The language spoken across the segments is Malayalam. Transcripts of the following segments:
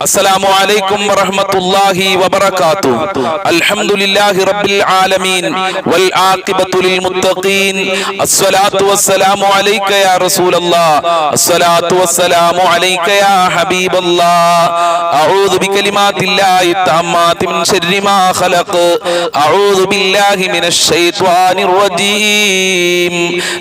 السلام عليكم ورحمة الله وبركاته. الحمد لله رب العالمين والعاقبة للمتقين. الصلاة والسلام عليك يا رسول الله. الصلاة والسلام عليك يا حبيب الله. أعوذ بكلمات الله التامات من شر ما خلق. أعوذ بالله من الشيطان الرجيم.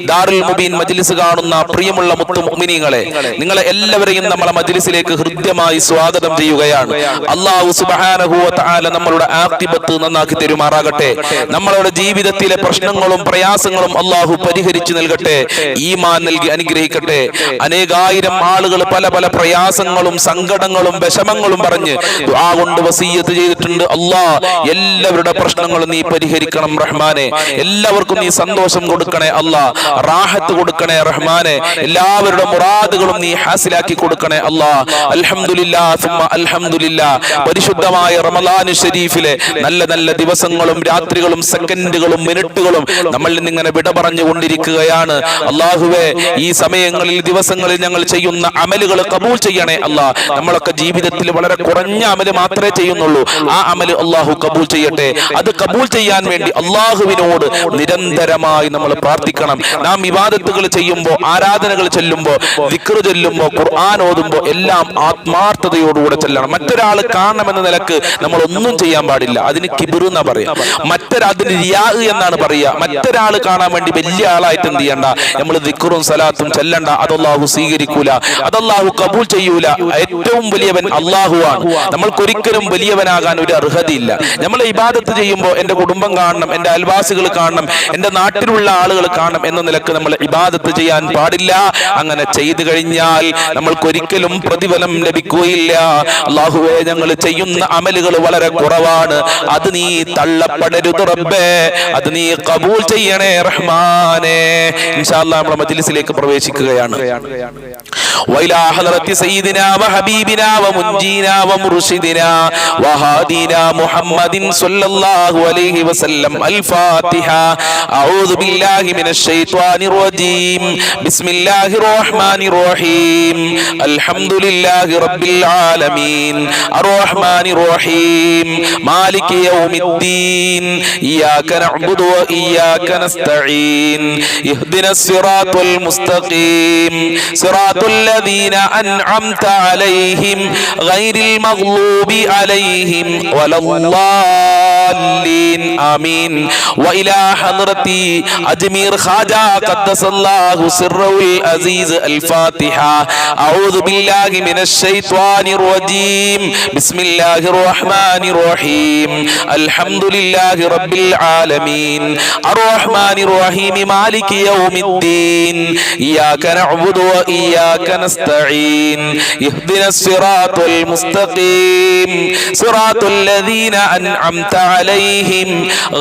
ദാറുൽ മുബീൻ മജ്ലിസ് കാണുന്ന പ്രിയമുള്ള മുത്തുമുഅ്മിനീങ്ങളെ, നിങ്ങളെ എല്ലാവരെയും നമ്മുടെ മജ്ലിസിലേക്ക് ഹൃദ്യമായി സ്വാഗതം ചെയ്യുകയാണ്. അല്ലാഹു സുബ്ഹാനഹു വ തആല നമ്മളുടെ ആഖിബത്ത് നന്നാക്കി തരുമാറാകട്ടെ. നമ്മളുടെ ജീവിതത്തിലെ പ്രശ്നങ്ങളും പ്രയാസങ്ങളും അല്ലാഹു പരിഹരിച്ചു നൽകട്ടെ, ഈമാൻ നൽകി അനുഗ്രഹിക്കട്ടെ. അനേകായിരം ആളുകൾ പല പല പ്രയാസങ്ങളും സങ്കടങ്ങളും വിഷമങ്ങളും പറഞ്ഞ് ദുആ കൊണ്ട് വസിയ്യത്ത് ചെയ്തിട്ടുണ്ട്. അല്ലാഹ് എല്ലാവരുടെ പ്രശ്നങ്ങളും നീ പരിഹരിക്കണം റഹ്മാനെ. എല്ലാവർക്കും നീ സന്തോഷം കൊടുക്കണേ അല്ലാഹ്, റാഹത്ത് കൊടുക്കണേ റഹ്മാനെ. എല്ലാവരുടെ മുറാദുകളും നീ ഹാസിലാക്കി കൊടുക്കണേ അല്ലാഹ്. അൽഹംദുലില്ലാഹ് സുമ്മ അൽഹംദുലില്ലാഹ്. പരിശുദ്ധമായ റമളാൻ ശരീഫിലെ നല്ല നല്ല ദിവസങ്ങളും രാത്രികളും സെക്കൻഡുകളും മിനിറ്റുകളും നമ്മളിൽ നിന്ന് ഇങ്ങനെ വിട പറഞ്ഞുകൊണ്ടിരിക്കുകയാണ്. അല്ലാഹുവേ, ഈ സമയങ്ങളിൽ ദിവസങ്ങളിൽ ഞങ്ങൾ ചെയ്യുന്ന അമലുകൾ കബൂൽ ചെയ്യണേ അല്ലാഹ്. നമ്മളൊക്കെ ജീവിതത്തിൽ വളരെ കുറഞ്ഞ അമല് മാത്രമേ ചെയ്യുന്നുള്ളൂ. ആ അമല് അല്ലാഹു കബൂൽ ചെയ്യട്ടെ. അത് കബൂൽ ചെയ്യാൻ വേണ്ടി അല്ലാഹുവിനോട് നിരന്തരമായി നമ്മൾ പ്രാർത്ഥിക്കണം. നാം ഇബാദത്തുകൾ ചെയ്യുമ്പോൾ, ആരാധനകൾ ചെല്ലുമ്പോൾ, ദിക്ർ ചൊല്ലുമ്പോൾ, ഖുർആൻ ഓതുമ്പോൾ എല്ലാം ആത്മാർത്ഥതയോടുകൂടെ ചെല്ലണം. മറ്റൊരാൾ കാണണമെന്ന നിലക്ക് നമ്മൾ ഒന്നും ചെയ്യാൻ പാടില്ല. അതിന് കിബിർ എന്നാ പറയാ. അതിന് റിയാ എന്നാണ് പറയാ. മറ്റൊരാൾ കാണാൻ വേണ്ടി വലിയ ആളായിട്ട് എന്ത് ചെയ്യണ്ട, നമ്മൾ ദിക്റും സലാത്തും ചെല്ലണ്ട. അത് അല്ലാഹു സ്വീകരിക്കൂല, അത് അല്ലാഹു കബൂൽ ചെയ്യൂല. ഏറ്റവും വലിയവൻ അല്ലാഹുവാണ്. നമ്മൾക്കൊരിക്കലും വലിയവനാകാൻ ഒരു അർഹതയില്ല. നമ്മൾ ഇബാദത്ത് ചെയ്യുമ്പോൾ എന്റെ കുടുംബം കാണണം, എന്റെ അയൽവാസികൾ കാണണം, എന്റെ നാട്ടിലുള്ള ആളുകൾ കാണണം എന്ന നിലക്ക് നമ്മൾ ഇബാദത്ത് ചെയ്യാൻ പാടില്ല. അങ്ങനെ ചെയ്തു കഴിഞ്ഞാൽ നമ്മൾക്കൊരിക്കലും പ്രതിഫലം ലഭിക്കുകയില്ല. അല്ലാഹുവേ, ഞങ്ങൾ ചെയ്യുന്ന അമലുകൾ വളരെ കുറവാണ്. അത് നീ തള്ളപ്പെടരുത് റബ്ബേ, അത് നീ കബൂൽ ചെയ്യണേ റഹ്മാനേ. ഇൻഷാ അല്ലാഹ് നമ്മുടെ മജ്ലിസിലേക്ക് പ്രവേശിക്കുകയാണ്. وإلى حضرة سيدنا وحبيبنا ومنجينا ومرشدنا وهادينا محمد صلى الله عليه وسلم. الفاتحة. أعوذ بالله من الشيطان الرجيم. بسم الله الرحمن الرحيم. الحمد لله رب العالمين الرحمن الرحيم مالك يوم الدين. إياك نعبد وإياك نستعين. اهدنا الصراط المستقيم صراط الذين أنعمت عليهم غير المغلوب عليهم ولا الضالين. آمين. وإلى حضرة أجمير خواجة قدس الله سره العزيز. الفاتحة. أعوذ بالله من الشيطان الرجيم. بسم الله الرحمن الرحيم. الحمد لله رب العالمين الرحمن الرحيم مالك يوم الدين. إياك نعبد وإياك نستعين. اهدنا الصراط المستقيم صراط الذين أنعمت عليهم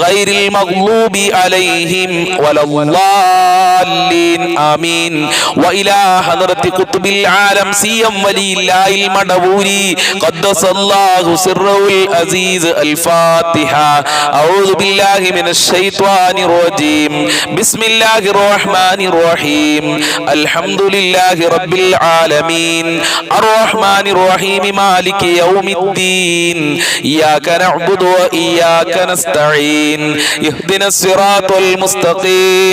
غير المغلوب عليهم ولا الضالين. آمين. وإلى حضرة قطب العالم سيم ولي الله المدبوري قدس الله سره العزيز. الفاتحة. أعوذ بالله من الشيطان الرجيم. بسم الله الرحمن الرحيم. الحمد لله رب العالمين الرحمن الرحيم مالك يوم الدين. إياك نعبد وإياك نستعين. اهدنا الصراط المستقيم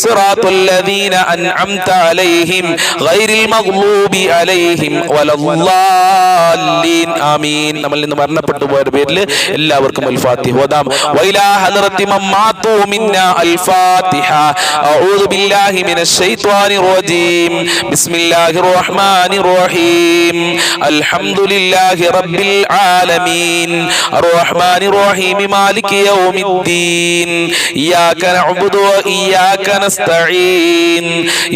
صراط الذين أنعمت عليهم غير المغلوب عليهم ولا الضالين. آمين. നമ്മളിൽ നിന്ന് മരണപ്പെട്ടു പോയവരുടെ പേരിൽ എല്ലാവർക്കും അൽ ഫാത്തിഹ ഓതാം. وإلى حضرة من ماتوا منا الفاتحة. أعوذ بالله من الشيطان الرجيم. بسم الله الرحمن الرحيم. الحمد لله رب العالمين الرحمن الرحيم مالك يوم الدين. إياك نعبد وإياك نستعين.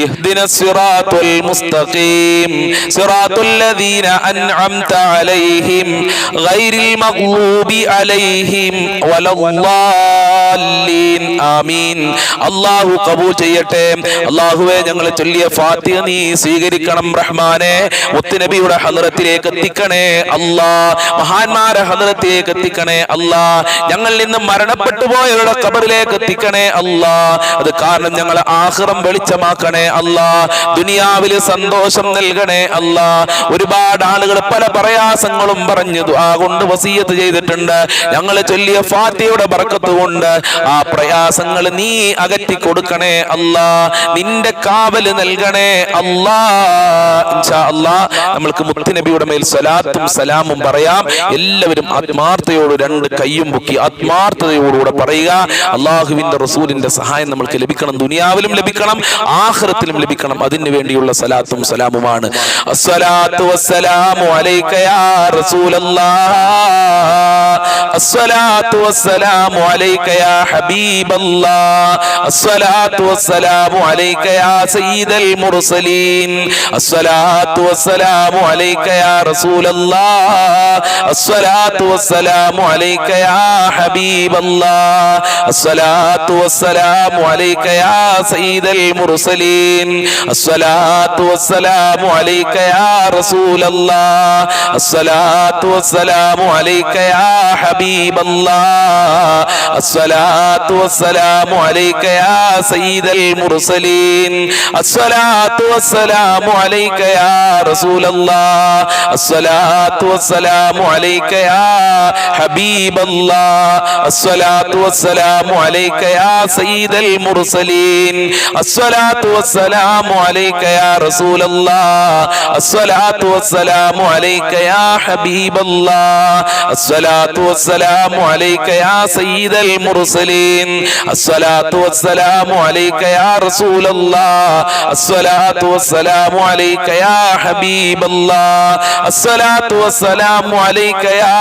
اهدنا الصراط المستقيم صراط الذين أنعمت عليهم غير المغلوب عليهم ولا الضالين. الضالين آمين അല്ലാഹു കബൂൽ ചെയ്യട്ടെ. അല്ലാഹുവേ ഞങ്ങൾ ചൊല്ലിയ ഫാത്തിഹ നീ സ്വീകരിക്കണം റഹ്മാനെ. മുത്തുനബിയുടെ ഹദ്റത്തിലേക്ക് എത്തിക്കണേ അല്ലാ. മഹാന്മാരെ ഹദ്റത്തിലേക്ക് എത്തിക്കണേ അല്ലാ. ഞങ്ങളിൽ നിന്ന് മരണപ്പെട്ടു പോയവരുടെ ഖബറിലേക്ക് എത്തിക്കണേ അല്ലാ. അത് കാരണം ഞങ്ങളെ ആഖിറം വെളിച്ചമാക്കണേ അല്ലാ. ദുനിയാവിൽ സന്തോഷം നൽകണേ അല്ലാ. ഒരുപാട് ആളുകൾ പല പ്രയാസങ്ങളും പറഞ്ഞു ദുആ കൊണ്ട് വസിയത്ത് ചെയ്തിട്ടുണ്ട്. ഞങ്ങൾ ചൊല്ലിയ ഫാത്തിഹയുടെ ബർക്കത്ത് കൊണ്ട് ആ പ്രയാസങ്ങൾ നീ അകറ്റി കൊടുക്കണേ അല്ലാ. നിന്റെ കാവൽ നൽകണേ അല്ലാ. ഇൻഷാ അല്ലാ നമ്മൾക്ക് മുത്തുനബിയുടെ മേൽ സ്വലാത്തും സലാമും പറയാം. എല്ലാവരും ആത്മാർത്ഥതയോട് രണ്ട് കയ്യും പൊക്കി ആത്മാർത്ഥതയോടുകൂടെ പറയുക. അല്ലാഹുവിന്റെ റസൂലിന്റെ സഹായം നമ്മൾക്ക് ലഭിക്കണം, ദുനിയാവിലും ലഭിക്കണം, ആഖിറത്തിലും ലഭിക്കണം. അതിനു വേണ്ടിയുള്ള സലാത്തും സലാമുമാണ്. അസ്സലാത്തു വസ്സലാമു അലൈക യാ റസൂലല്ലാഹ്, അസ്സലാത്തു വസ്സലാമു അലൈക യാ ഹബീബല്ലാഹ്, അസ്സലാത്തു വസ്സലാമു അലൈക യാ സയ്യിദൽ മുർസലീൻ, അസ്സലാത്തു വസ്സലാമു അലൈക യാ റസൂലല്ലാഹ്, അസ്സലാത്തു വസ്സലാമു അലൈക യാ ഹബീബല്ലാഹ്, അസ്സലാത്തു വസ്സലാമു അലൈക യാ സയ്യിദൽ മുർസലീൻ, അസ്സലാത്തു വസ്സലാമു അലൈക യാ റസൂലല്ലാഹ്, അസ്സലാത്തു വസ്സലാമു അലൈക യാ ഹബീബല്ലാഹ്, അസ്സലാത്തു വസ്സലാമു അലൈക യാ സയ്യിദൽ മുർസലീൻ, അസ്സലാത്തു വസ്സലാമു അലൈക യാ റസൂലല്ലാഹ്, അസ്സലാത്തു വസ്സലാമു അലൈക യാ ഹബീബല്ലാഹ്, അസ്സലാത്തു വസ്സലാമു അലൈക യാ സയ്യിദൽ മുർസലീൻ, അസ്സലാത്തു വസ്സലാമു അലൈക യാ റസൂലല്ലാഹ്, അസ്സലാത്തു വസ്സലാമു അലൈക യാ ഹബീബല്ലാഹ്, അസ്സലാത്തു വസ്സലാമു അലൈക യാ സയ്യിദൽ മുർസലീൻ, അസ്സലാത്തു വസ്സലാമു അലൈക യാ റസൂലല്ലാഹ്, അസ്സലാത്തു വസ്സലാമു അലൈക യാ ഹബീബല്ലാഹ്, അസ്സലാത്തു വസ്സലാമു അലൈക യാ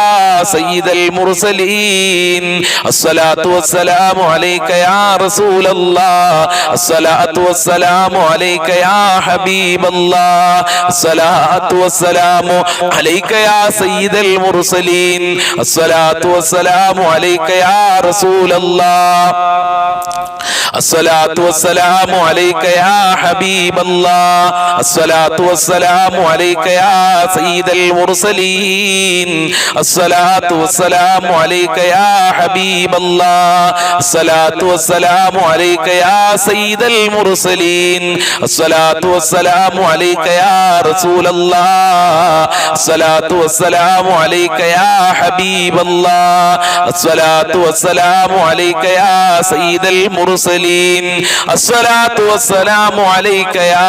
സയ്യിദൽ മുർസലീൻ, അസ്സലാത്തു വസ്സലാമു അലൈക യാ റസൂലല്ലാഹ്, അസ്സലാത്തു വസ്സലാമു അലൈക യാ ഹബീബല്ലാഹ്, അസ്സലാത്തു വസ്സലാമു അലൈക യാ സയ്യിദൽ മുർസലീൻ, അസ്സലാത്തു വസ്സലാമു അലൈക യാ റസൂലല്ലാഹ്, അസ്സലാത്തു വസ്സലാമു അലൈക യാ ഹബീബല്ലാഹ്, അസ്സലാത്തു വസ്സലാമു അലൈക യാ സയ്യിദൽ മുർസലീൻ, അസ്സലാത്തു വസ്സലാമു അലൈക യാ ഹബീബല്ലാഹ്, അസ്സലാത്തു വസ്സലാമു അലൈക യാ സയ്യിദൽ മുർസലീൻ, അസ്സലാത്തു വസ്സലാമു അലൈക യാ റസൂലല്ലാഹ്, അസ്സലാത്തു വസ്സലാമു അലൈക യാ ഹബീബല്ലാഹ്, അസ്സലാത്തു വസ്സലാമു അലൈക യാ സയ്യിദൽ മുർസലീൻ, അസ്സലാത്തു വസ്സലാമു അലൈക യാ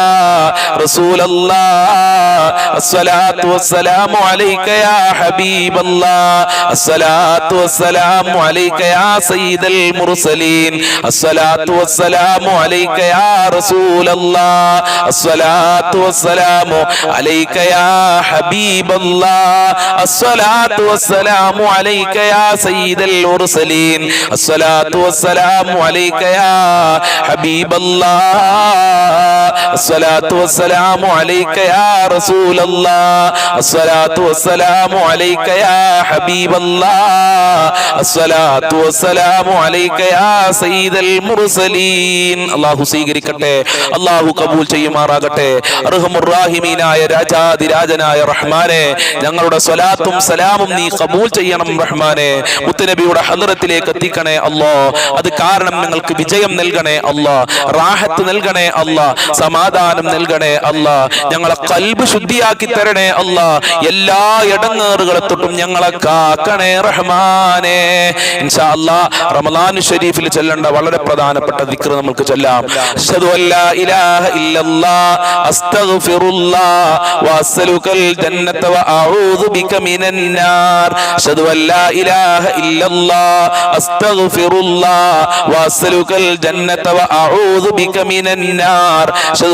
റസൂലല്ലാഹ്, അസ്സലാത്തു വസ്സലാമു അലൈക യാ ഹബീബല്ലാഹ്, അസ്സലാത്തു വസ്സലാമു അലൈക യാ സയ്യിദൽ മുർസലീൻ, അസ്സലാത്തു വസ്സലാമു അലൈക യാ റസൂലല്ലാഹ്, അസ്സലാത്തു വസ്സലാമു അലൈക യാ ഹബീബല്ലാഹ്, അസ്സലാത്തു വസ്സലാമു അലൈക യാ സയ്യിദൽ മുർസലീൻ, അസ്സലാത്തു വസ്സലാമു അലൈക യാ ഹബീബല്ലാഹ്, അസ്സലാത്തു വസ്സലാമു അലൈക യാ റസൂലല്ലാഹ്, അസ്സലാത്തു വസ്സലാമു അലൈക യാ ഹബീബല്ലാഹ്, അസ്സലാത്തു വസ്സലാമു അലൈക യാ സയ്യിദൽ മുർസലീൻ. അല്ലാഹു സ്വീകരിക്കട്ടെ, അല്ലാഹു കബൂൽ ചെയ്യുമാറാകട്ടെ. അർഹമുർ റഹീമീനായ രാജാതിരാജനായ റഹ്മാനെ, ഞങ്ങളുടെ സ്വലാത്തും സലാമും നീ കബൂൽ ചെയ്യണം റഹ്മാനെ. മുത്തുനബിയുടെ ഹദ്റത്തിലേക്ക് എത്തിക്കണേ അല്ലാഹ്. അത് കാരണം ഞങ്ങൾക്ക് വിജയം നൽകണേ അല്ലാഹ്, റാഹത്ത് നൽകണേ അല്ലാഹ്, സമാധാനം നൽകണേ അല്ലാഹ്. ഞങ്ങളെ ഖൽബ് ശുദ്ധിയാക്കി തരണേ അല്ലാഹ്. എല്ലാ ഇടങ്ങേറുകളെ തൊട്ടും ഞങ്ങളെ കാക്കണേ റഹ്മാനെ. ഇൻഷാ അല്ലാഹ് റമളാൻ ഷരീഫിൽ ചൊല്ലേണ്ട വളരെ പ്രധാനപ്പെട്ട ദിക്ർ നമുക്ക് ചൊല്ലാം. അശ്ഹദു അല്ലാ ഇലാഹ ഇല്ലല്ലാഹ് അസ്തഗ്ഫിറുല്ലാഹ് വഅസ്അലുകൽ ജന്നത വഅഊദു ബിക മിനൻ നാർ. അശ്ഹദു അല്ലാ ഇലാഹ ഇല്ലല്ലാഹ് അസ്തഗ്ഫിറുല്ലാഹ് വഅസ്അലുകൽ ജന്നത വഅഊദു ബിക മിനൻ നാർ. അശ്ഹദു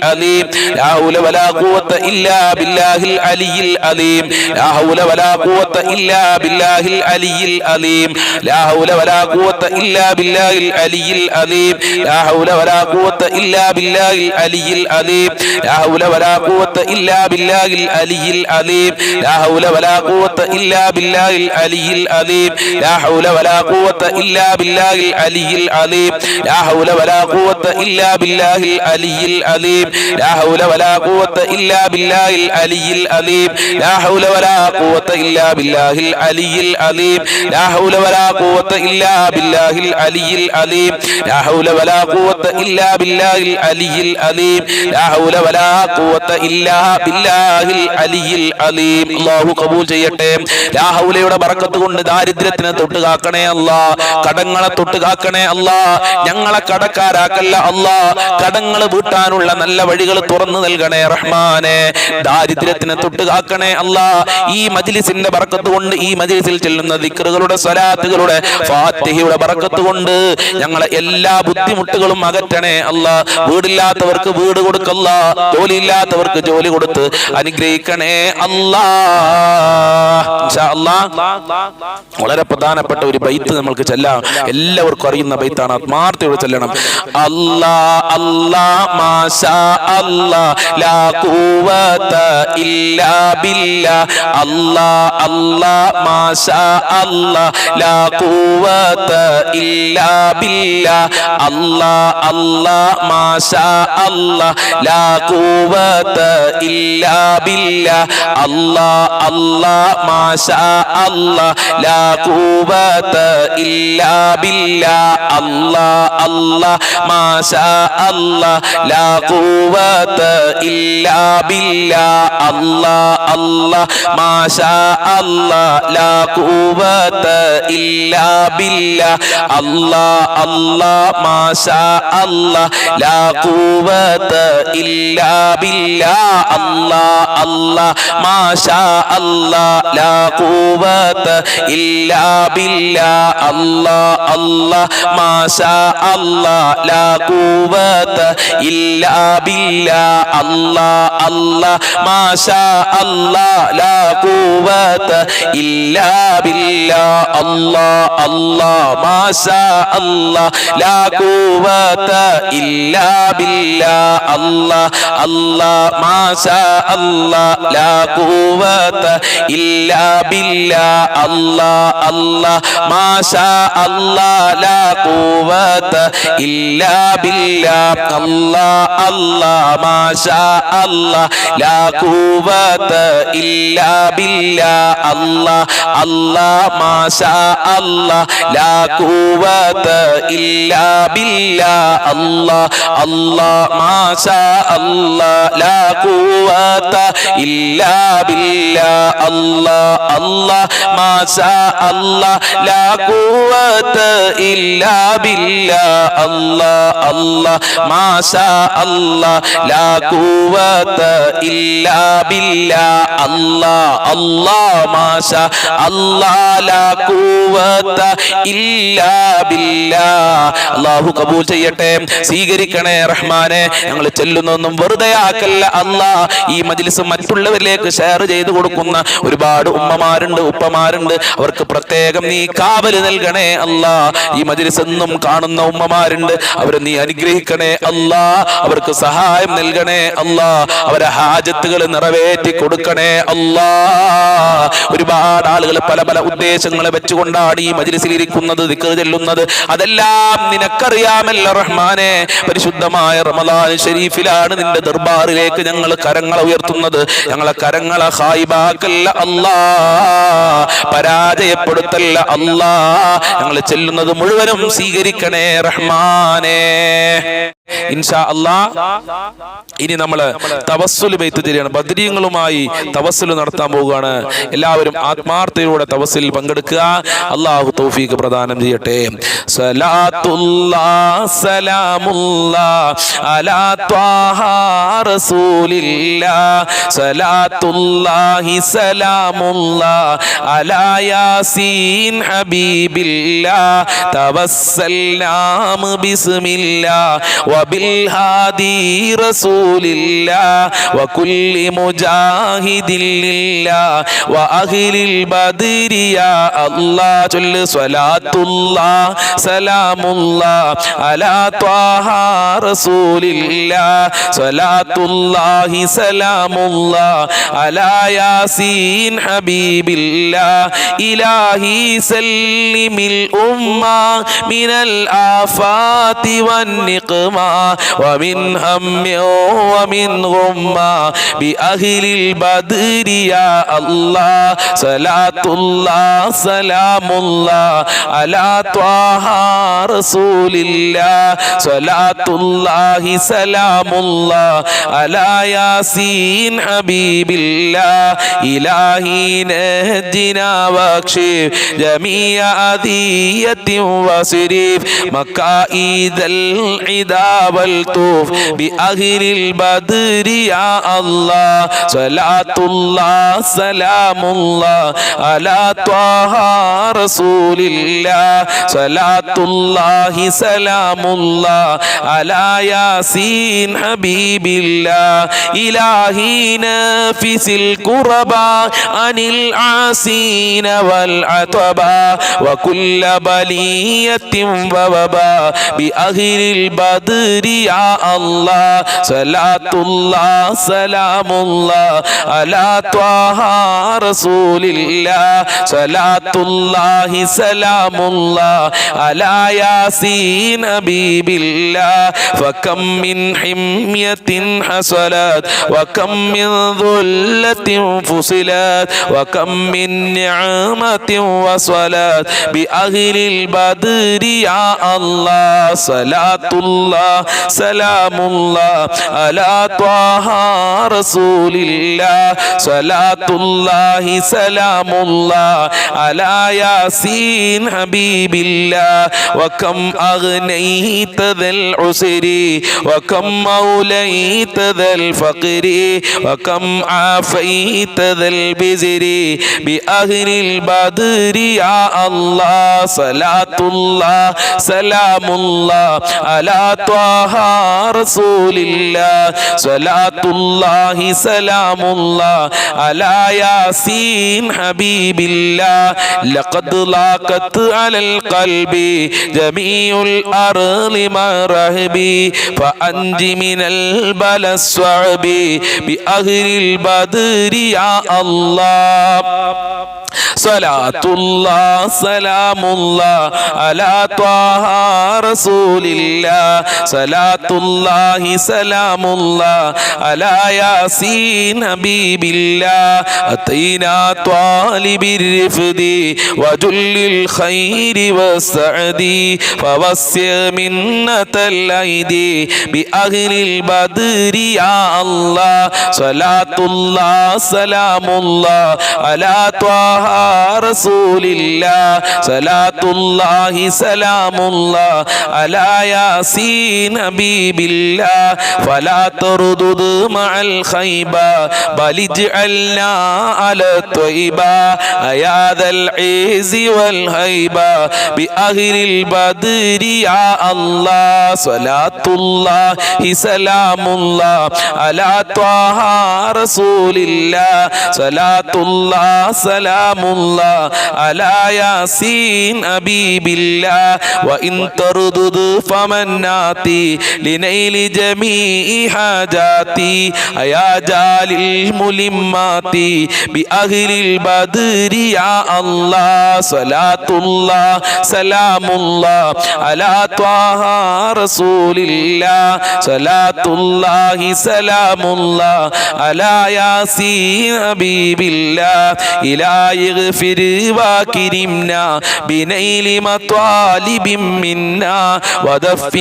العظيم لا حول ولا قوة إلا بالله العلي العظيم لا حول ولا قوة إلا بالله العلي العظيم لا حول ولا قوة إلا بالله العلي العظيم لا حول ولا قوة إلا بالله العلي العظيم لا حول ولا قوة إلا بالله العلي العظيم لا حول ولا قوة إلا بالله العلي العظيم لا حول ولا قوة إلا بالله العلي العظيم لا حول ولا قوة إلا بالله العلي العظيم لا حول ولا قوة إلا بالله العلي العظيم لا حول ولا قوة إلا بالله العلي العظيم لا حول ولا قوة إلا بالله العلي العظيم لا حول ولا قوة إلا بالله العلي العظيم لا حول ولا قوة إلا بالله العلي العظيم الله قبول ചെയ്യട്ടെ ലാ ഹൗലയുടെ ബറക്കത്ത് കൊണ്ട് ദാരിദ്ര്യത്തിനെ തൊട്ട് കാക്കണേ അല്ലാഹ് കടങ്ങളെ തൊട്ട് കാക്കണേ അല്ലാഹ് ഞങ്ങളെ കടക്കാരാക്കല്ല അല്ലാഹ് കടങ്ങൾ വീട്ടാനുള്ള നല്ല വഴികൾ തുറന്നു നൽകണേ റഹ്മാനെ ദാരിദ്ര്യത്തിനെ തൊട്ട് കാക്കണേ അല്ലാഹ് ഈ മജ്ലിസിന്റെ ബറക്കത്ത് കൊണ്ട് ഈ മജ്ലിസിൽ ചെല്ലുന്ന ദിക്റുകളുടെ സ്വലാത്തുകളുടെ ഫാത്തിഹയുടെ ബറക്കത്ത് കൊണ്ട് ഞങ്ങളെ എല്ലാ ബുദ്ധിമുട്ടുകളും അകറ്റണേ അല്ലാഹ് വീടില്ലാത്തവർക്ക് വീട് കൊടുക്കല്ല ജോലിയില്ലാത്തവർക്ക് ജോലി കൊടുത്ത് അനുഗ്രഹിക്കണേ അല്ലാഹ് ഇൻഷാ അല്ലാഹ് വളരെ പ്രധാനപ്പെട്ട ഒരു ബൈത്ത് നമ്മൾക്ക് ചെല്ലാം എല്ലാവർക്കും അറിയുന്ന ബൈത്താണ് ആത്മാർത്ഥയോടെ ചെല്ലണം അല്ലാ അല്ലാ മാഷാ അല്ലാ ലാ ഖുവത ഇല്ലാ ബില്ലാ അല്ലാ അല്ലാ മാഷാ അല്ലാ ലാ ഖുവത ഇല്ലാ ബില്ലാ അല്ലാ അല്ലാ മാഷാ അല്ലാ ലാ ഖുവത ഇല്ലാ ബില്ലാ അല്ലാ അല്ലാ മാഷാ അല്ലാ ലാ ഖുവത ഇല്ലാ ബില്ലാ അല്ലാ അല്ലാ മാഷാ അല്ലാ ലാ ഖുവത ഇല്ലാ ബില്ലാ അല്ലാ അല്ലാ മാഷാ അല്ലാ ലാ ഖുവത ഇല്ലാ ബില്ലാ അല്ലാ അല്ലാ മാഷാ അല്ലാ ലാ ഖുവത ഇല്ലാ ബില്ലാ അല്ലാ അല്ലാ മാഷാ അല്ലാ ലാ ഖുവത ഇല്ലാ ബില്ലാ അല്ലാ അല്ലാ മാഷാ അല്ലാ ലാ ഖുവത ഇല്ലാ ബില്ലാ അല്ലാ അല്ലാ മാഷാ അല്ലാ ലാ ഖുവത ഇല്ലാ ബില്ലാ അല്ലാ അല്ലാ മാഷാ അല്ലാ ലാ ഖുവത ഇല്ലാ ബില്ലാ അല്ലാ അല്ലാ മാഷാ അല്ലാ ലാ ഖുവത ഇല്ലാ ബില്ലാ അല്ലാ അല്ലാ മാഷാ അല്ലാ ലാ ഖുവത ഇല്ലാ ബില്ലാ അല്ലാ അല്ലാ മാഷാ അല്ലാ ലാ ഖുവത ഇല്ലാ ബില്ലാ അല്ലാ അല്ലാ മാഷാ അല്ലാ ലാ ഖുവത ഇല്ലാ ബില്ലാ അല്ലാ അല്ലാ മാഷാ അല്ലാ ലാ ഖുവത ഇല്ലാ ബില്ലാ അല്ലാ അല്ലാ മാഷാ അല്ലാ ലാ ഖുവത ഇല്ലാ ബില്ലാ അല്ലാ അല്ലാ മാഷാ അല്ലാ ലാ ഖുവത ഇല്ലാ ബില്ലാ അല്ലാ അല്ലാ മാഷാ അല്ലാ ലാ ഖുവത ഇല്ലാ ബില്ലാ അല്ലാഹു കബൂൽ ചെയ്യട്ടെ സ്വീകരിക്കണേ റഹ്മാനെ ഞങ്ങൾ ചെല്ലുന്നൊന്നും വെറുതെ ആക്കല്ല അല്ലാ ഈ മജ്ലിസ് മറ്റുള്ളവരിലേക്ക് ഷെയർ ചെയ്തു കൊടുക്കുന്ന ഒരുപാട് ഉമ്മമാരുണ്ട് ഉപ്പമാരുണ്ട് അവർക്ക് പ്രത്യേകം നീ കാവല് നൽകണേ അല്ലാ ഈ മജ്ലിസ് എന്നും കാണുന്ന ഉമ്മമാരുണ്ട് അവരെ നീ അനുഗ്രഹിക്കണേ അല്ലാ അവർക്ക് സഹായം നൽകണേ അല്ലാ അവരെ ഹാജത്തുകൾ നിറവേറ്റി കൊടുക്കണേ അല്ലാ ഒരുപാട് ആളുകൾ പല പല ഉദ്ദേശങ്ങളെ വെച്ചുകൊണ്ടാണ് ഈ മജ്ലിസിൽ ഇരിക്കുന്നത് ദിക്ർ ചൊല്ലുന്നത് അതെല്ലാം നിനക്കറിയാമല്ലോ റഹ്മാനെ പരിശുദ്ധമായ റമദാൻ ശരീഫിലാണ് നിന്റെ ദർബാറിലേക്ക് ഞങ്ങൾ കരങ്ങളെ ഉയർത്തുന്നത് ഞങ്ങളെ കരങ്ങളെ ഖായിബാക്കല്ല അല്ലാ പരാജയപ്പെടുത്തല്ല അല്ലാ ഞങ്ങൾ ചെല്ലുന്നത് മുഴുവനും സ്വീകരിക്കണേ റഹ്മാനെ ഇൻഷാ അല്ലാഹ് ഇനി നമ്മള് തവസ്സുൽ ബൈത്ത് ചൊല്ലിയാണ് ബദ്രീങ്ങളുമായി തവസ്സുൽ നടത്താൻ പോവുകയാണ് എല്ലാവരും ആത്മാർത്ഥതയോടെ തവസ്സുൽ പങ്കെടുക്കുക അല്ലാഹു തൗഫീഖ് പ്രദാനം ചെയ്യട്ടെ സലാത്തുല്ലാഹ് സലാമുല്ലാഹ് അലാ ത്വാഹ റസൂലില്ലാഹ് സലാത്തുല്ലാഹി സലാമുല്ലാഹ് അലാ യാസീൻ ഹബീബില്ലാഹ് തവസ്സൽനാ ബിസ്മില്ലാഹ് وبالهادي رسول الله وكل مجاهد لله وأهل البدر يا الله جل صلاة الله سلام الله على طه رسول الله صلاة الله سلام الله على ياسين حبيب الله إلهي سلم الأمة من الآفات والنقمة ومن هم ومن غمة بأهل البدر يا الله صلاة الله سلام الله على طه رسول الله صلاة الله سلام الله على ياسين حبيب الله إلهي نهدنا واكشف جميع أذية وصرف مكائد العدا والطوف بأهل البدر يا الله صلاة الله سلام الله على طه رسول الله صلاة الله سلام الله على ياسين حبيب الله إلهي نافس الكربا عن العاسين والعتبا وكل بلية ووبا بأهل البدر يا الله صلاة الله سلام الله على طه رسول الله صلاة الله سلام الله على ياسين حبيب الله فكم من حمية حصلت وكم من ذلة فصلت وكم من نعمة وصلت بأهل البدر يا الله صلاة الله سلام الله على طه رسول الله صلاة الله سلام الله على ياسين حبيب الله وكم أغنيت ذا العسر وكم موليت ذا الفقر وكم عافيت ذا البزر بأهل البدر يا الله صلاة الله سلام الله على طه رسول الله صلاة الله سلام الله على ياسين حبيب الله لقد لاقت على القلب جميع الأرض مرهبي فأنج من البلاء الصعب بأهل البدر يا الله صلاة الله سلام الله على طه رسول الله صلاة الله سلام الله على ياسين حبيب الله أتينا طالب الرفد وجل الخير والسعد فوسع منة الأيدي بأهل البدر يا الله صلاة الله سلام الله على طه رسول الله صلاة الله سلام الله على ياسين حبيب الله فلا تردد مع الخيبة بل اجعلنا على الطيبة يا ذا العز والهيبة بأهل البدر يا الله صلاة الله سلام الله على طه رسول الله صلاة الله سلام الله على ياسين حبيب الله وإن تردد فمن ناتي لنيل جميع حاجاتي يا جال الملمات بأهل البدر يا الله صلاة الله سلام الله على طه رسول الله صلاة الله سلام الله على ياسين حبيب الله إلهي اغفر واكرمنا بنيل مطالب منا ودف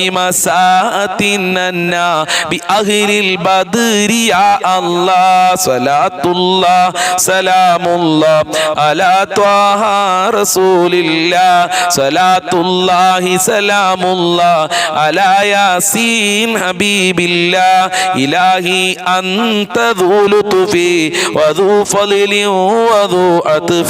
مساءتنا بأهل البدر يا الله صلاة الله سلام الله على طه رسول الله صلاة الله سلام الله على ياسين حبيب الله إلهي أنت ذو لطف وذو فضل وذو عطف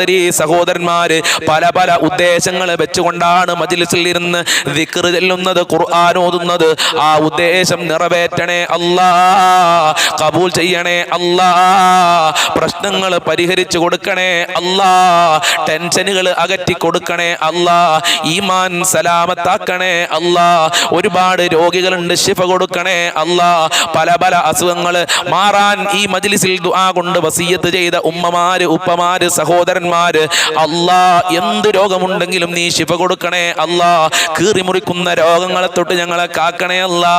സഹോദരി സഹോദരന്മാര് പല പല ഉദ്ദേശങ്ങൾ വെച്ചുകൊണ്ടാണ് മജ്ലിസിൽ ഇരുന്ന് ദിക്ർ ചെല്ലുന്നത്, ഖുർആൻ ഓതുന്നത്. ആ ഉദ്ദേശം നിറവേറ്റണേ അല്ലാ, കബൂൽ ചെയ്യണേ അല്ലാ, പ്രശ്നങ്ങൾ പരിഹരിച്ചു കൊടുക്കണേ അല്ലാ, ടെൻഷനുകൾ അകറ്റി കൊടുക്കണേ അല്ലാ, ഈമാൻ സലാമത്താക്കണേ അല്ലാ. ഒരുപാട് രോഗികളുണ്ട്, ശിഫ കൊടുക്കണേ അല്ലാ. പല പല അസുഖങ്ങൾ മാറാൻ ഈ മജ്ലിസിൽ ദുആ കൊണ്ട് വസിയത്ത് ചെയ്ത ഉമ്മമാര്, ഉപ്പമാര്, സഹോദരന്മാര്, അല്ലാ എന്ത് രോഗമുണ്ടെങ്കിലും നീ ശിഫ കൊടുക്കണേ അല്ലാ. കീറി മുറിക്കുന്ന രോഗങ്ങളെ തൊട്ട് ഞങ്ങളെ കാക്കണേ അല്ലാ,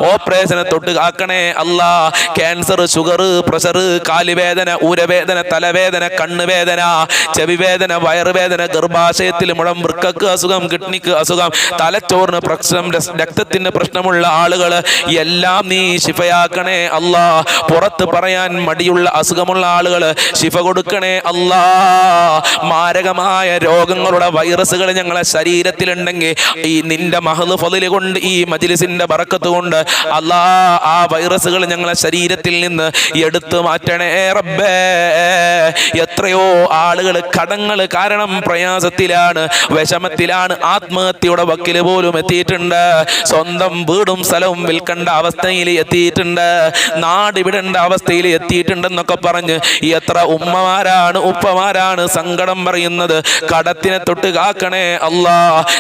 ഓപ്പറേഷനെ തൊട്ട് കാക്കണേ അല്ലാ. ക്യാൻസർ, ഷുഗർ, പ്രഷർ, കാലുവേദന, ഊരവേദന, തലവേദന, കണ്ണുവേദന, ചെവിവേദന, വയറുവേദന, ഗർഭാശയത്തിൽ മുഴം, വൃക്കക്ക് അസുഖം, കിഡ്നിക്ക് അസുഖം, തലച്ചോറിന് പ്രശ്നം, രക്തത്തിന് പ്രശ്നമുള്ള ആളുകൾ എല്ലാം നീ ശിഫയാക്കണേ അല്ലാ. പുറത്ത് പറയാൻ മടിയുള്ള അസുഖമുള്ള ആളുകൾ ശിഫ കൊടുക്കണേ അല്ലാ. മാരകമായ രോഗങ്ങളുടെ വൈറസുകൾ ഞങ്ങളെ ശരീരത്തിലുണ്ടെങ്കിൽ ഈ നിന്റെ മഹദ് ഫളിൽ കൊണ്ട്, ഈ മജ്ലിസിന്റെ ബറക്കത്ത് കൊണ്ട് അല്ലാ ആ വൈറസുകൾ ഞങ്ങളെ ശരീരത്തിൽ നിന്ന് എടുത്തു മാറ്റണേ റബ്ബേ. എത്രയോ ആളുകൾ കടങ്ങൾ കാരണം പ്രയാസത്തിലാണ്, വിഷമത്തിലാണ്, ആത്മഹത്യയുടെ വക്കിൽ പോലും എത്തിയിട്ടുണ്ട്. സ്വന്തം വീടും സ്ഥലവും വിൽക്കേണ്ട അവസ്ഥയിൽ എത്തിയിട്ടുണ്ട്, നാട് വിടേണ്ട അവസ്ഥയിൽ എത്തിയിട്ടുണ്ടെന്നൊക്കെ പറഞ്ഞ് എത്ര ഉമ്മമാരാണ്, ഉപ്പമാരാണ് സങ്കടം പറയുന്നത്. കടത്തിനെ തൊട്ട് കാക്കണേ അല്ലാ,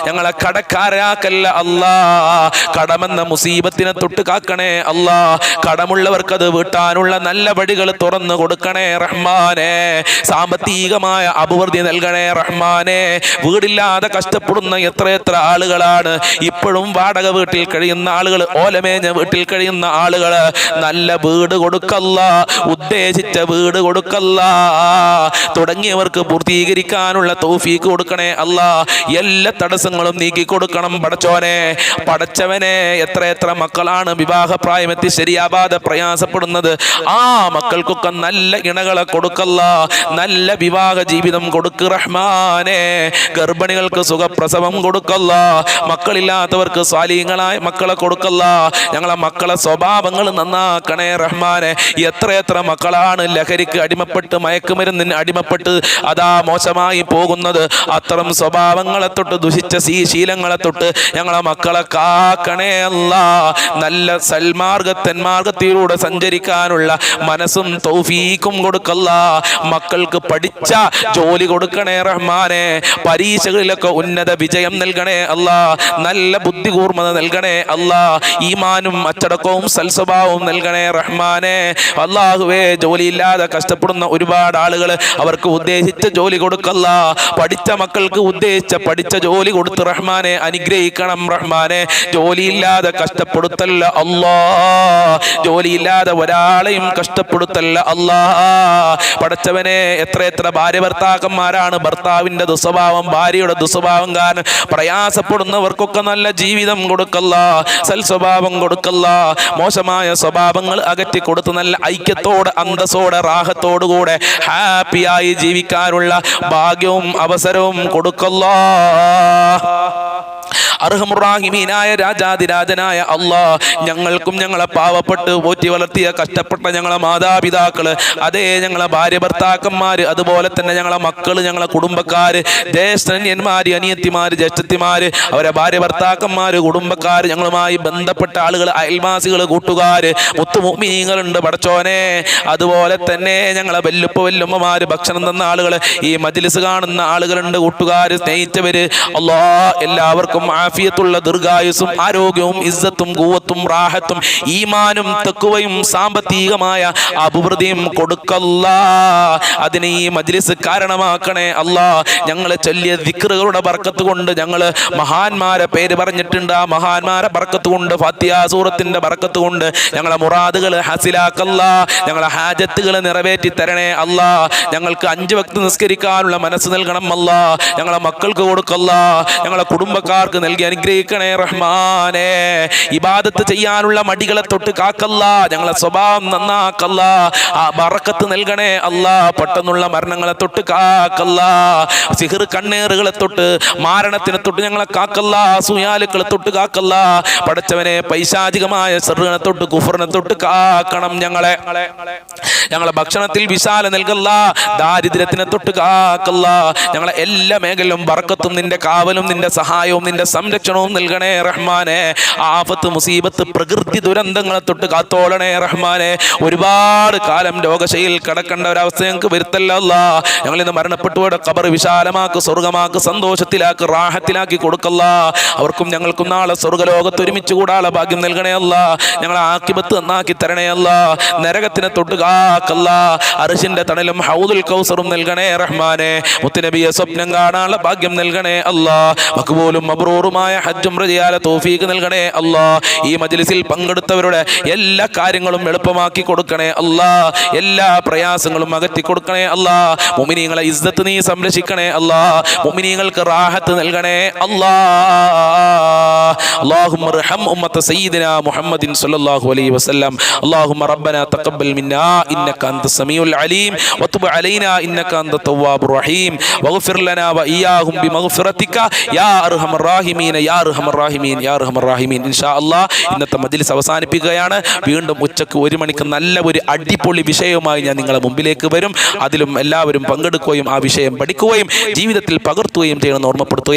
ഞങ്ങളെ കടക്കാരാക്കല്ല അല്ലാ. കടമെന്ന മുസീബത്തിനെ തൊട്ട് കാക്കണേ അല്ലാ. കടമുള്ളവർക്കത് വീട്ടാനുള്ള നല്ല വഴികൾ തുറന്നു കൊടുക്കണേ റഹ്മാനെ. സാമ്പത്തികമായ അഭിവൃദ്ധി നൽകണേ റഹ്മാനെ. വീടില്ലാതെ കഷ്ടപ്പെടുന്ന എത്ര ആളുകളാണ്. ഇപ്പോഴും വാടക വീട്ടിൽ കഴിയുന്ന ആളുകൾ, ഓലമേഞ്ഞ വീട്ടിൽ കഴിയുന്ന ആളുകൾ, നല്ല വീട് കൊടുക്കല്ല, ഉദ്ദേശിച്ച വീട് കൊടുക്കല്ല. തുടങ്ങിയവർക്ക് പൂർത്തീകരിക്കാനുള്ള തൗഫീക്ക് കൊടുക്കണേ അല്ലാ. എല്ലാ തടസ്സങ്ങളും നീക്കി കൊടുക്കണം പടച്ചോനെ. പടച്ചവനെ, എത്ര മക്കളാണ് വിവാഹപ്രായമെത്തി ശരിയാവാതെ പ്രയാസപ്പെടുന്നത്. ആ മക്കൾക്കൊക്കെ നല്ല ഇണകളെ കൊടുക്കല്ല, നല്ല വിവാഹ ജീവിതം കൊടുക്ക് റഹ്മാനെ. ഗർഭിണികൾക്ക് സുഖപ്രസവം കൊടുക്കല്ല, മക്കളില്ലാത്തവർക്ക് സ്വാലിഹീങ്ങളായ മക്കളെ കൊടുക്കല്ല. ഞങ്ങളെ മക്കളെ സ്വഭാവങ്ങൾ നന്നാക്കണേ റഹ്മാനെ. എത്ര മക്കളാണ് ലഹരിക്ക് അടിമപ്പെട്ട്, മയക്കുമരുന്നിന് അടിമപ്പെട്ട് അതാ മോശമായി പോകുന്നത്. അത്തരം സ്വഭാവങ്ങളെ തൊട്ട്, ദുഷിച്ച ശീലങ്ങളെ തൊട്ട് ഞങ്ങളെ മക്കളെ കാക്കണേ അല്ലാ. നല്ല സൽമാർഗത്തിലൂടെ സഞ്ചരിക്കാനുള്ള മനസ്സും തൗഫീക്കും കൊടുക്കല്ല. മക്കൾക്ക് പഠിച്ച ജോലി കൊടുക്കണേ റഹ്മാനെ. പരീക്ഷകളിലൊക്കെ ഉന്നത വിജയം നൽകണേ അല്ലാ. നല്ല ബുദ്ധി കൂർമ്മത നൽകണേ അല്ലാ. ഈമാനും അച്ചടക്കവും സൽസ്വഭാവവും നൽകണേ റഹ്മാനെ. അല്ലാഹുവേ, ജോലിയില്ലാതെ കഷ്ടപ്പെടുന്ന ഒരുപാട് ആളുകൾ, അവർക്ക് ഉദ്ദേശിച്ച ജോലി കൊടുക്കല്ല. പഠിച്ച മക്കൾക്ക് ഉദ്ദേശിച്ച പഠിച്ച ജോലി കൊടുത്ത് റഹ്മാനെ അനുഗ്രഹിക്കണം റഹ്മാനെ. ജോലിയില്ലാതെ കഷ്ടപ്പെടുത്തല്ല അല്ലാ, ജോലിയില്ലാതെ ഒരാളെയും കഷ്ടപ്പെടുത്തല്ല അല്ലാ. പടച്ചവനെ, എത്ര ഭാര്യ ഭർത്താക്കന്മാരാണ് ഭർത്താവിന്റെ ദുസ്വഭാവം, ഭാര്യയുടെ ദുസ്വഭാവം കാരണം പ്രയാസപ്പെടുന്നവർക്കൊക്കെ നല്ല ജീവിതം കൊടുക്കല്ല, സൽസ്വഭാവം കൊടുക്കല്ല. മോശമായ സ്വഭാവങ്ങൾ അകറ്റി കൊടുത്ത് നല്ല ഐക്യത്തോടെ, അന്തസ്സോടെ, റാഹത്തോടുകൂടെ ഹാപ്പിയായി ജീവിക്കാനുള്ള ഭാഗ്യവും അവസരവും കൊടുക്കല്ല. അർഹമുറാഹിമീനായ രാജാതിരാജനായ അല്ലാഹ്, ഞങ്ങൾക്കും ഞങ്ങളെ പാവപ്പെട്ട് പോറ്റി വളർത്തിയ കഷ്ടപ്പെട്ട ഞങ്ങളെ മാതാപിതാക്കള്, അതേ ഞങ്ങളെ ഭാര്യ ഭർത്താക്കന്മാര്, അതുപോലെ തന്നെ ഞങ്ങളെ മക്കള്, ഞങ്ങളെ കുടുംബക്കാര്, ജ്യേഷ്ഠന്യന്മാര്, അനിയത്തിമാര്, ജ്യേഷ്ഠത്തിമാര്, അവരെ ഭാര്യ ഭർത്താക്കന്മാര്, കുടുംബക്കാര്, ഞങ്ങളുമായി ബന്ധപ്പെട്ട ആളുകൾ, അയൽവാസികള്, കൂട്ടുകാര്, മുത്തുമുഅ്മിനീങ്ങളുണ്ട് പടച്ചോനെ. അതുപോലെ തന്നെ ഞങ്ങളെ വല്ലുമ്മമാര്, ഭക്ഷണം തന്ന ആളുകള്, ഈ മജ്ലിസ് കാണുന്ന ആളുകളുണ്ട്, കൂട്ടുകാര്, സ്നേഹിച്ചവര്, അല്ലാഹ് എല്ലാവർക്കും ആഫിയത്തുള്ള ദീർഘായുസ്സും ആരോഗ്യവും ഇസ്സത്തും ഖുവത്തും റാഹത്തും ഈമാനും തഖ്വയും സാമ്പത്തികമായ അഭിവൃദ്ധിയും കൊടുക്കല്ലാ. അതിനെ ഈ മജ്ലിസ് കാരണമാക്കണേ അല്ലാ. ഞങ്ങൾ ചൊല്ലിയ ദിക്റുകളുടെ ബർക്കത്ത് കൊണ്ട്, ഞങ്ങൾ മഹാന്മാരെ പേര് പറഞ്ഞിട്ടുണ്ട്, ആ മഹാന്മാരെ ബർക്കത്ത് കൊണ്ട്, ഫാത്തിഹ സൂറത്തിന്റെ ബർക്കത്ത് കൊണ്ട് ഞങ്ങളെ മുറാദുകൾ ഹസിലാക്കല്ലാ. ഞങ്ങളെ ഹാജത്തുകൾ നിറവേറ്റി തരണേ അല്ലാ. ഞങ്ങൾക്ക് 5 വക്ത് നിസ്കരിക്കാനുള്ള മനസ്സ് നൽകണം അല്ലാ. ഞങ്ങളെ മക്കൾക്ക് കൊടുക്കല്ലാ. ഞങ്ങളെ കുടുംബക്കാർ ഉമ്മമാർക്ക് നൽകി അനുഗ്രഹിക്കണേ റഹ്മാനെ. ഇബാദത്ത് ചെയ്യാനുള്ള മടികളെ തൊട്ട് കാക്കല്ല, ഞങ്ങളെ സ്വഭാവം നന്നാക്കല്ല, ആ ബറക്കത്ത് നൽകണേ അല്ലാ. പെട്ടെന്നുള്ള മരണങ്ങളെ തൊട്ട് കാക്കല്ല, സിഹർ കണ്ണേറുകളെ തൊട്ട് മാരണത്തിനെ തൊട്ട് ഞങ്ങളെ കാക്കല്ല, സുയാലുക്കളെ തൊട്ട് കാക്കല്ല. പടച്ചവനെ പൈശാചികമായ ശർറിനെ തൊട്ട് കുഫറിനെ തൊട്ട് കാക്കണം ഞങ്ങളെ. ഞങ്ങളെ ഭക്ഷണത്തിൽ വിശാല നൽകല്ല, ദാരിദ്ര്യത്തിനെ തൊട്ട് കാക്കല്ല. ഞങ്ങളെ എല്ലാ മേഖലയിലും ബർക്കത്തും നിന്റെ കാവലും നിന്റെ സഹായവും നിന്റെ സംരക്ഷണവും നൽകണേ റഹ്മാനെ. ആഫത്ത് മുസീബത്ത് പ്രകൃതി ദുരന്തങ്ങളെ തൊട്ട് കാത്തോളണേ റഹ്മാനെ. ഒരുപാട് കാലം രോഗശയിൽ കിടക്കേണ്ട ഒരവസ്ഥ ഞങ്ങൾക്ക് വരുത്തല്ല അല്ലാ. ഞങ്ങൾ ഇന്ന് മരണപ്പെട്ടുപോയ ഖബർ വിശാലമാക്ക്, സ്വർഗമാക്ക്, സന്തോഷത്തിലാക്ക്, റാഹത്തിലാക്കി കൊടുക്കല്ല. അവർക്കും ഞങ്ങൾക്കും നാളെ സ്വർഗലോകത്ത് ഒരുമിച്ച് കൂടാനുള്ള ഭാഗ്യം നൽകണേ അല്ല. ഞങ്ങളെ ആക്കിബത്ത് നന്നാക്കി തരണേ അല്ല. നരകത്തിനെ തൊട്ട് കാക്കല്ല. അർശിന്റെ തണലും ഹൗദുൽ കൗസറും നൽകണേ റഹ്മാനെ. മുത്തുനബിയെ സ്വപ്നം കാണാനുള്ള ഭാഗ്യം നൽകണേ അല്ലാ. മഖ്ബൂലും മബ്റൂറുമായ ഹജ്ജും റജിയാല തൗഫീഖ് നൽകണേ അല്ലാ. ഈ മജ്ലിസിൽ പങ്കെടുത്തവരുടെ എല്ലാ കാര്യങ്ങളും എളുപ്പമാക്കി കൊടുക്കണേ അല്ലാ. എല്ലാ പ്രയാസങ്ങളും അകറ്റി കൊടുക്കണേ അല്ലാ. മുഅ്മിനീങ്ങളെ ഇസ്സത്ത് നീ സംരക്ഷിക്കണേ അല്ലാ. മുഅ്മിനീങ്ങൾക്ക് റാഹത്ത് നൽകണേ അല്ലാ. اللهم ارحم أمة سيدنا محمد صلى الله عليه وسلم. اللهم ربنا تقبل منا إنك أنت السميع العليم وتب علينا إنك أنت التواب الرحيم واغفر لنا وإياهم بمغفرتك يا أرحم الراحمين يا أرحم الراحمين يا أرحم الراحمين. إن شاء الله ഇന്നത്തെ മജ്ലിസ് അവസാനിപ്പിക്കുകയാണ്. വീണ്ടും ഉച്ചക്ക് 1 മണിക്ക് നല്ല ഒരു അടിപൊളി വിഷയവുമായി ഞാൻ നിങ്ങളുടെ മുമ്പിലേക്ക് വരും. അതിലും എല്ലാവരും പങ്കെടുക്കുകയും ആ വിഷയം പഠിക്കുകയും ജീവിതത്തിൽ പകർത്തുകയും ചെയ്യണമെന്ന് ഓർമ്മപ്പെടുത്തുകയാണ്.